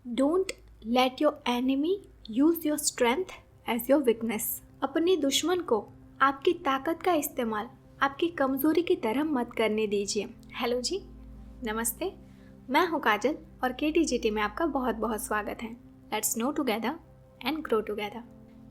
Don't let your enemy use your strength as your weakness. अपने दुश्मन को आपकी ताकत का इस्तेमाल आपकी कमज़ोरी की तरह मत करने दीजिए। हेलो जी, नमस्ते, मैं हूँ काजल और KTGT में आपका बहुत बहुत स्वागत है। Let's no together and grow together.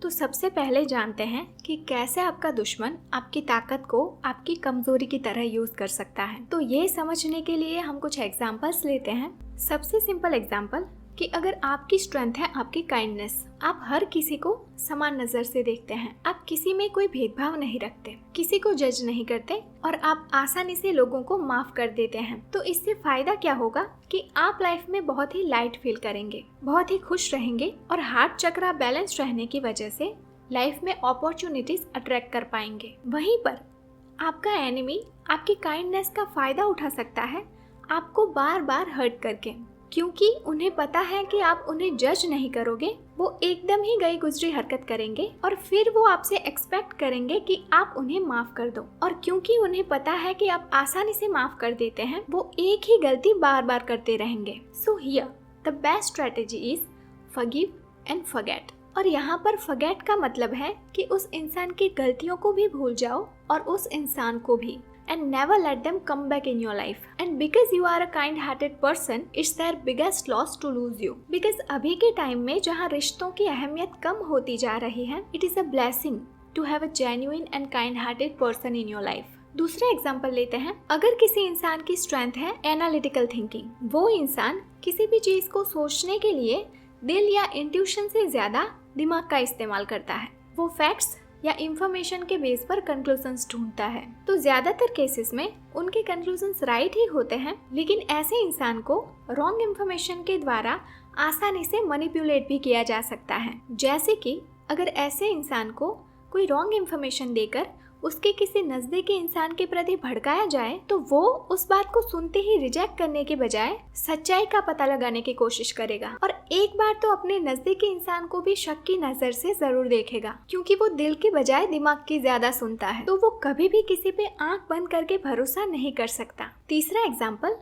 तो सबसे पहले जानते हैं कि कैसे आपका दुश्मन आपकी ताकत को आपकी कमज़ोरी की तरह यूज़ कर सकता है। तो ये समझने के लिए हम कुछ एग्जाम्पल्स लेते हैं। सबसे सिंपल एग्जाम्पल कि अगर आपकी स्ट्रेंथ है आपकी काइंडनेस, आप हर किसी को समान नज़र से देखते हैं, आप किसी में कोई भेदभाव नहीं रखते, किसी को जज नहीं करते और आप आसानी से लोगों को माफ़ कर देते हैं, तो इससे फ़ायदा क्या होगा कि आप लाइफ में बहुत ही लाइट फील करेंगे, बहुत ही खुश रहेंगे और हार्ट चक्र बैलेंस रहने की वजह से लाइफ में अपॉर्चुनिटीज़ अट्रैक्ट कर पाएंगे। वहीं पर आपका एनिमी आपकी काइंडनेस का फ़ायदा उठा सकता है, आपको बार बार हर्ट करके, क्योंकि उन्हें पता है कि आप उन्हें जज नहीं करोगे। वो एकदम ही गई गुजरी हरकत करेंगे और फिर वो आपसे एक्सपेक्ट करेंगे कि आप उन्हें माफ कर दो, और क्योंकि उन्हें पता है कि आप आसानी से माफ कर देते हैं, वो एक ही गलती बार बार करते रहेंगे। So here the best strategy is forgive and forget. और यहाँ पर फॉरगेट का मतलब है कि उस इंसान की गलतियों को भी भूल जाओ और उस इंसान को भी, and never let them come back in your life. And because you are a kind-hearted person, it's their biggest loss to lose you. Because अभी के टाइम में जहाँ रिश्तों की अहमियत कम होती जा रही है, it is a blessing to have a genuine and kind-hearted person in your life. दूसरा एग्जाम्पल लेते हैं। अगर किसी इंसान की स्ट्रेंथ है एनालिटिकल थिंकिंग, वो इंसान किसी भी चीज को सोचने के लिए दिल या इंट्यूशन से ज्यादा दिमाग का इस्तेमाल करता है। वो फैक्ट्स या इंफॉर्मेशन के बेस पर कंक्लूजन्स ढूंढता है। तो ज्यादातर केसेस में उनके कंक्लूजन्स राइट ही होते हैं, लेकिन ऐसे इंसान को रॉन्ग इंफॉर्मेशन के द्वारा आसानी से मैनिपुलेट भी किया जा सकता है। जैसे कि अगर ऐसे इंसान को कोई रॉन्ग इंफॉर्मेशन देकर उसके किसी नजदीकी इंसान के प्रति भड़काया जाए, तो वो उस बात को सुनते ही रिजेक्ट करने के बजाय सच्चाई का पता लगाने की कोशिश करेगा और एक बार तो अपने नजदीकी इंसान को भी शक की नजर से जरूर देखेगा, क्योंकि वो दिल की बजाय दिमाग की ज्यादा सुनता है। तो वो कभी भी किसी पे आंख बंद करके भरोसा नहीं कर सकता। तीसरा एग्जाम्पल,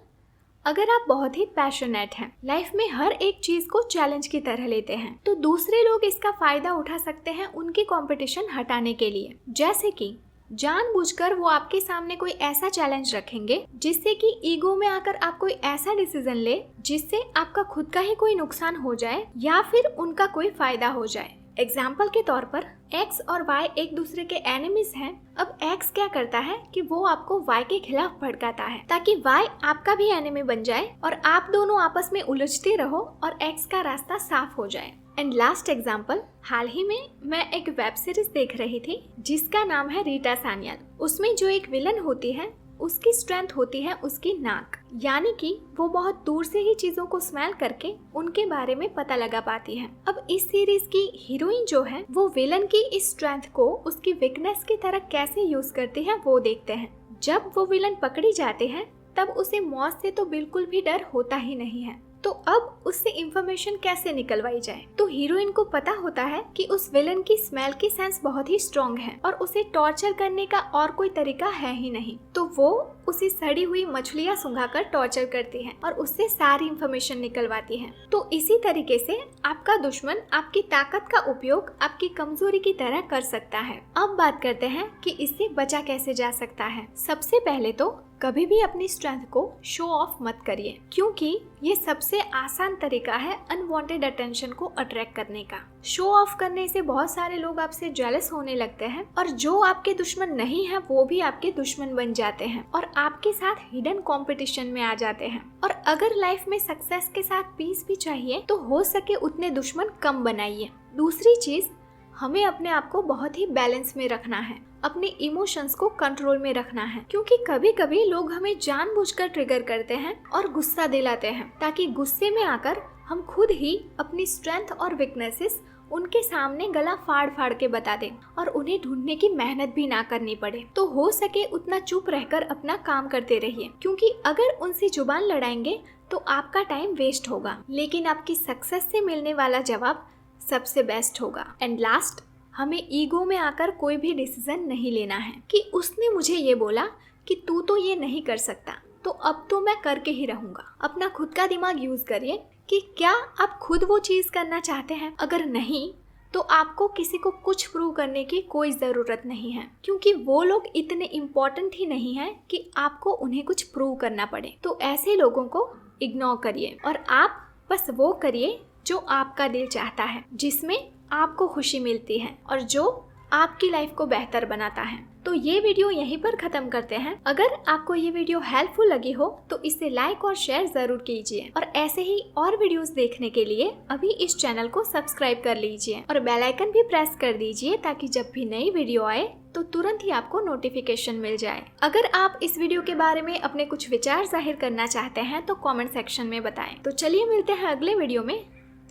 अगर आप बहुत ही पैशनेट हैं, लाइफ में हर एक चीज को चैलेंज की तरह लेते हैं, तो दूसरे लोग इसका फायदा उठा सकते हैं उनकी कंपटीशन हटाने के लिए। जैसे कि जानबूझकर वो आपके सामने कोई ऐसा चैलेंज रखेंगे जिससे कि ईगो में आकर आप कोई ऐसा डिसीजन ले जिससे आपका खुद का ही कोई नुकसान हो जाए या फिर उनका कोई फायदा हो जाए। एग्जाम्पल के तौर पर X और Y एक दूसरे के एनिमीज हैं। अब X क्या करता है कि वो आपको Y के खिलाफ भड़काता है ताकि Y आपका भी एनिमी बन जाए और आप दोनों आपस में उलझते रहो और X का रास्ता साफ हो जाए। एंड लास्ट एग्जाम्पल, हाल ही में मैं एक वेब सीरीज देख रही थी जिसका नाम है रीटा सान्याल। उसमें जो एक विलन होती है उसकी स्ट्रेंथ होती है उसकी नाक, यानी कि वो बहुत दूर से ही चीजों को स्मेल करके उनके बारे में पता लगा पाती है। अब इस सीरीज की हीरोइन जो है वो विलन की इस स्ट्रेंथ को उसकी वीकनेस की तरह कैसे यूज करती है वो देखते हैं। जब वो विलन पकड़ी जाती है तब उसे मौत से तो बिल्कुल भी डर होता ही नहीं है, तो अब उससे इंफॉर्मेशन कैसे निकलवाई जाए। तो हीरोइन को पता होता है कि उस विलन की स्मेल की सेंस बहुत ही स्ट्रॉन्ग है और उसे टॉर्चर करने का और कोई तरीका है ही नहीं, तो वो उसे सड़ी हुई मछलियां सुंघाकर टॉर्चर करती है और उससे सारी इंफॉर्मेशन निकलवाती है। तो इसी तरीके से आपका दुश्मन आपकी ताकत का उपयोग आपकी कमजोरी की तरह कर सकता है। अब बात करते हैं कि इससे बचा कैसे जा सकता है। सबसे पहले तो कभी भी अपनी स्ट्रेंथ को शो ऑफ मत करिए, क्योंकि ये सबसे आसान तरीका है अनवांटेड अटेंशन को अट्रैक्ट करने का। शो ऑफ करने से बहुत सारे लोग आपसे जेलस होने लगते हैं और जो आपके दुश्मन नहीं है वो भी आपके दुश्मन बन जाते हैं और आपके साथ हिडन कंपटीशन में आ जाते हैं। और अगर लाइफ में सक्सेस के साथ पीस भी चाहिए तो हो सके उतने दुश्मन कम बनाइए। दूसरी चीज, हमें अपने आप को बहुत ही बैलेंस में रखना है, अपने इमोशंस को कंट्रोल में रखना है, क्योंकि कभी कभी लोग हमें जानबूझकर ट्रिगर करते हैं और गुस्सा दिलाते हैं ताकि गुस्से में आकर हम खुद ही अपनी स्ट्रेंथ और वीकनेसेस उनके सामने गला फाड़ फाड़ के बता दें और उन्हें ढूंढने की मेहनत भी ना करनी पड़े। तो हो सके उतना चुप रहकर अपना काम करते रहिए, क्योंकि अगर उनसे जुबान लड़ाएंगे तो आपका टाइम वेस्ट होगा, लेकिन आपकी सक्सेस से मिलने वाला जवाब सबसे बेस्ट होगा। एंड लास्ट, हमें ईगो में आकर कोई भी डिसीजन नहीं लेना है कि उसने मुझे ये बोला कि तू तो ये नहीं कर सकता, तो अब तो मैं करके ही रहूंगा। अपना खुद का दिमाग यूज करिए, कि क्या आप खुद वो चीज़ करना चाहते हैं। अगर नहीं तो आपको किसी को कुछ प्रूव करने की कोई ज़रूरत नहीं है, क्योंकि वो लोग इतने इम्पोर्टेंट ही नहीं हैं कि आपको उन्हें कुछ प्रूव करना पड़े। तो ऐसे लोगों को इग्नोर करिए और आप बस वो करिए जो आपका दिल चाहता है, जिसमें आपको खुशी मिलती है और जो आपकी लाइफ को बेहतर बनाता है। तो ये वीडियो यहीं पर ख़त्म करते हैं। अगर आपको ये वीडियो हेल्पफुल लगी हो तो इसे लाइक और शेयर ज़रूर कीजिए और ऐसे ही और वीडियोस देखने के लिए अभी इस चैनल को सब्सक्राइब कर लीजिए और बेल आइकन भी प्रेस कर दीजिए, ताकि जब भी नई वीडियो आए तो तुरंत ही आपको नोटिफिकेशन मिल जाए। अगर आप इस वीडियो के बारे में अपने कुछ विचार जाहिर करना चाहते हैं तो कॉमेंट सेक्शन में बताएं। तो चलिए मिलते हैं अगले वीडियो में।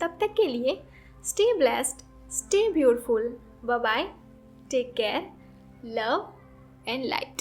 तब तक के लिए stay blessed, stay beautiful, bye bye, take care, love and life.